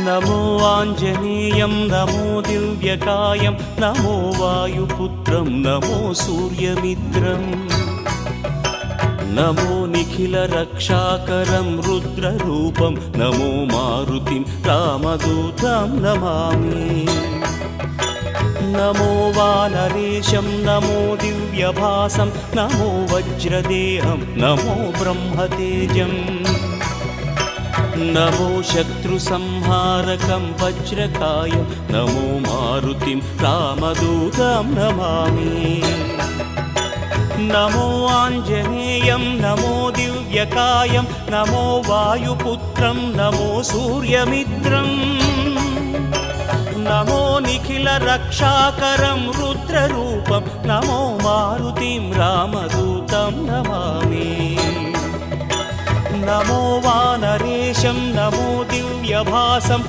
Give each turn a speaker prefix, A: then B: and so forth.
A: नमो आञ्जनेयं नमो दिव्यकायं नमो वायुपुत्रं नमो सूर्यमित्रं नमो निखिलरक्षाकरं रुद्ररूपं नमो मारुतिं रामदूतं Namami. नमो वानरेशं नमो दिव्यभासं नमो वज्रदेहं नमो ब्रह्मतेजम् नमो शत्रुसंहारकं वज्रकायं नमो मारुतिं रामदूतं Namami. नमो आञ्जनेयं नमो दिव्यकायं नमो वायुपुत्रं नमो सूर्यमित्रं नमो निखिलरक्षाकरं रुद्ररूपं नमो मारुतिं रामदूतं Namami. नमो वानरेशं नमो दिव्यभासं